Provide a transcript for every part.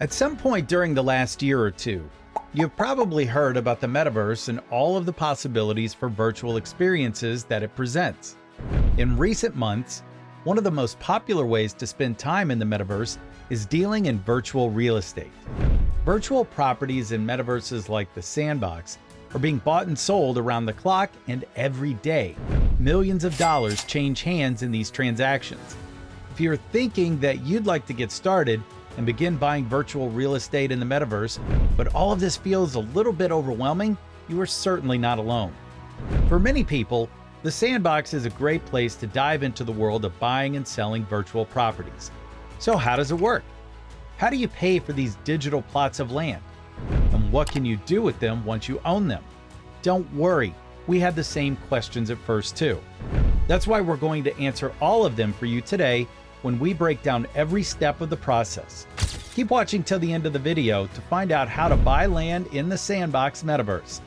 At some point during the last year or two, you've probably heard about the metaverse and all of the possibilities for virtual experiences that it presents. In recent months, one of the most popular ways to spend time in the metaverse is dealing in virtual real estate. Virtual properties in metaverses like the Sandbox are being bought and sold around the clock and every day. Millions of dollars change hands in these transactions. If you're thinking that you'd like to get started and begin buying virtual real estate in the metaverse, but all of this feels a little bit overwhelming, you are certainly not alone. For many people, the Sandbox is a great place to dive into the world of buying and selling virtual properties. So how does it work? How do you pay for these digital plots of land? And what can you do with them once you own them? Don't worry, we had the same questions at first too. That's why we're going to answer all of them for you today when we break down every step of the process. Keep watching till the end of the video to find out how to buy land in the Sandbox metaverse.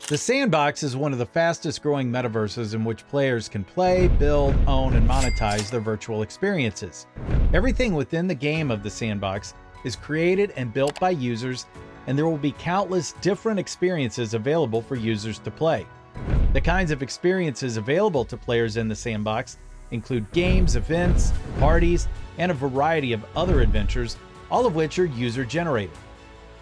The Sandbox is one of the fastest growing metaverses in which players can play, build, own, and monetize their virtual experiences. Everything within the game of the Sandbox is created and built by users, and there will be countless different experiences available for users to play. The kinds of experiences available to players in the Sandbox include games, events, parties, and a variety of other adventures, all of which are user-generated.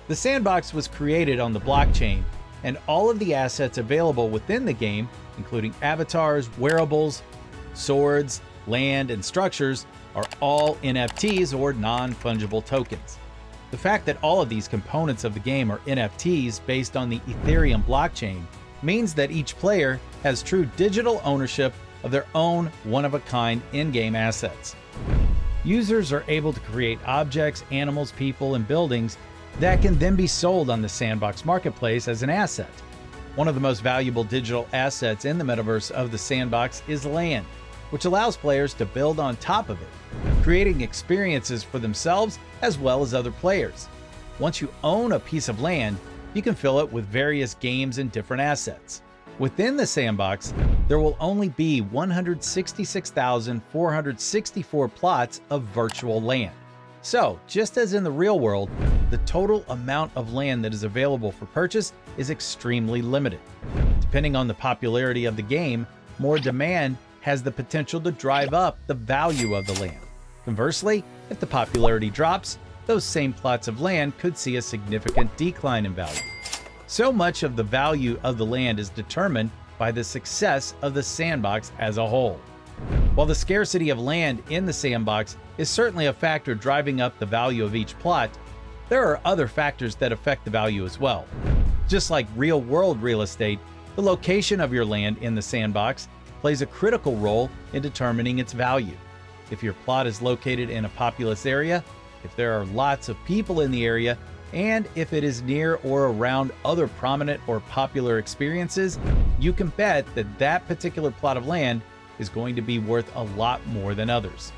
The Sandbox was created on the blockchain, and all of the assets available within the game, including avatars, wearables, swords, land, and structures, are all NFTs or non-fungible tokens. The fact that all of these components of the game are NFTs based on the Ethereum blockchain means that each player has true digital ownership of their own one-of-a-kind in-game assets. Users are able to create objects, animals, people, and buildings that can then be sold on the Sandbox marketplace as an asset. One of the most valuable digital assets in the metaverse of the Sandbox is land, which allows players to build on top of it, creating experiences for themselves as well as other players. Once you own a piece of land, you can fill it with various games and different assets. Within the Sandbox, there will only be 166,464 plots of virtual land. So, just as in the real world, the total amount of land that is available for purchase is extremely limited. Depending on the popularity of the game, more demand has the potential to drive up the value of the land. Conversely, if the popularity drops, those same plots of land could see a significant decline in value. So much of the value of the land is determined by the success of the Sandbox as a whole. While the scarcity of land in the Sandbox is certainly a factor driving up the value of each plot, there are other factors that affect the value as well. Just like real-world real estate, the location of your land in the Sandbox plays a critical role in determining its value. If your plot is located in a populous area, if there are lots of people in the area, and if it is near or around other prominent or popular experiences, you can bet that that particular plot of land is going to be worth a lot more than others.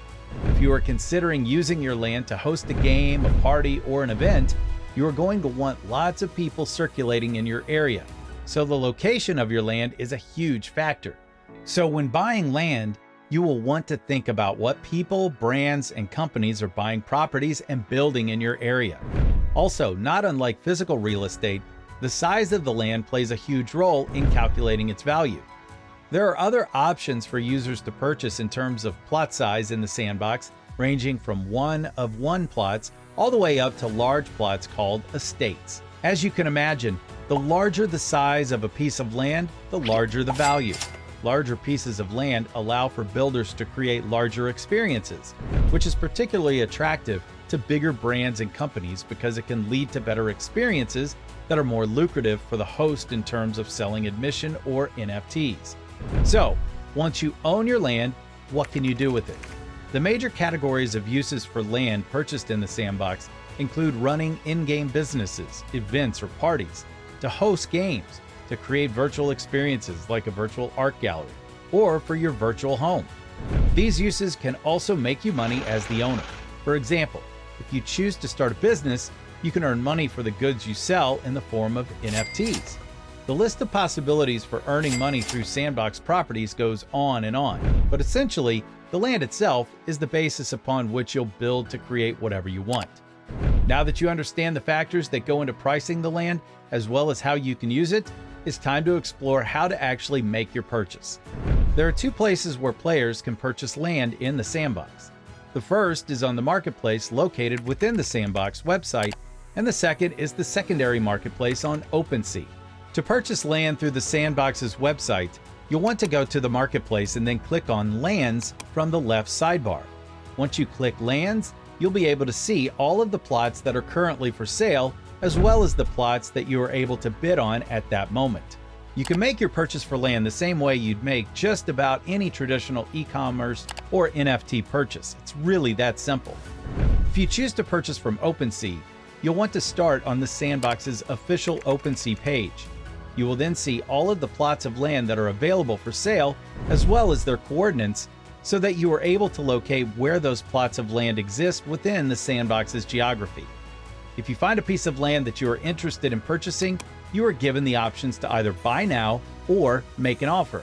If you are considering using your land to host a game, a party, or an event, you are going to want lots of people circulating in your area. So the location of your land is a huge factor. So when buying land, you will want to think about what people, brands, and companies are buying properties and building in your area. Also, not unlike physical real estate, the size of the land plays a huge role in calculating its value. There are other options for users to purchase in terms of plot size in the Sandbox, ranging from one plots all the way up to large plots called estates. As you can imagine, the larger the size of a piece of land, the larger the value. Larger pieces of land allow for builders to create larger experiences, which is particularly attractive to bigger brands and companies because it can lead to better experiences that are more lucrative for the host in terms of selling admission or NFTs. So, once you own your land, what can you do with it? The major categories of uses for land purchased in the Sandbox include running in-game businesses, events, or parties, to host games, to create virtual experiences like a virtual art gallery, or for your virtual home. These uses can also make you money as the owner. For example, if you choose to start a business, you can earn money for the goods you sell in the form of NFTs. The list of possibilities for earning money through Sandbox properties goes on, but essentially, the land itself is the basis upon which you'll build to create whatever you want. Now that you understand the factors that go into pricing the land, as well as how you can use it, it's time to explore how to actually make your purchase. There are two places where players can purchase land in the sandbox. The first is on the marketplace located within the sandbox website, and the second is the secondary marketplace on OpenSea. To purchase land through the sandbox's website, you'll want to go to the marketplace and then click on Lands from the left sidebar. Once you click Lands, you'll be able to see all of the plots that are currently for sale, as well as the plots that you are able to bid on at that moment. You can make your purchase for land the same way you'd make just about any traditional e-commerce or NFT purchase. It's really that simple. If you choose to purchase from OpenSea, you'll want to start on the sandbox's official OpenSea page. You will then see all of the plots of land that are available for sale, as well as their coordinates, so that you are able to locate where those plots of land exist within the sandbox's geography. If you find a piece of land that you are interested in purchasing, you are given the options to either buy now or make an offer.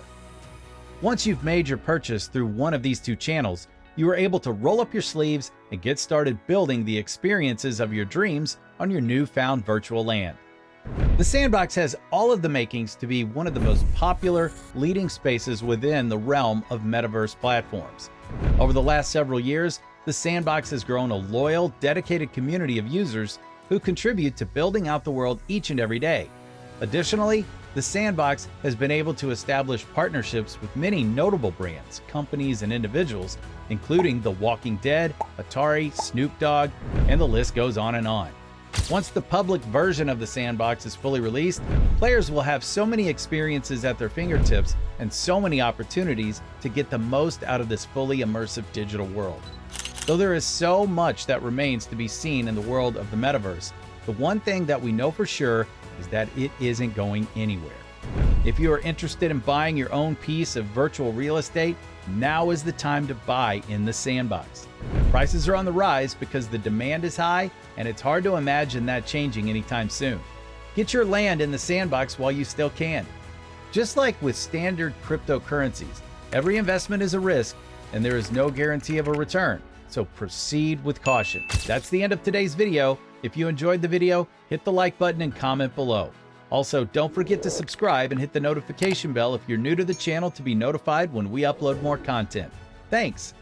Once you've made your purchase through one of these two channels, you are able to roll up your sleeves and get started building the experiences of your dreams on your newfound virtual land. The Sandbox has all of the makings to be one of the most popular leading spaces within the realm of metaverse platforms. Over the last several years, the Sandbox has grown a loyal, dedicated community of users who contribute to building out the world each and every day. Additionally, the Sandbox has been able to establish partnerships with many notable brands, companies, and individuals, including The Walking Dead, Atari, Snoop Dogg, and the list goes on and on. Once the public version of the Sandbox is fully released, players will have so many experiences at their fingertips and so many opportunities to get the most out of this fully immersive digital world. Though there is so much that remains to be seen in the world of the metaverse, the one thing that we know for sure is that it isn't going anywhere. If you are interested in buying your own piece of virtual real estate, now is the time to buy in the Sandbox. Prices are on the rise because the demand is high, and it's hard to imagine that changing anytime soon. Get your land in the Sandbox while you still can. Just like with standard cryptocurrencies, every investment is a risk, and there is no guarantee of a return. So proceed with caution. That's the end of today's video. If you enjoyed the video, hit the like button and comment below. Also, don't forget to subscribe and hit the notification bell if you're new to the channel to be notified when we upload more content. Thanks.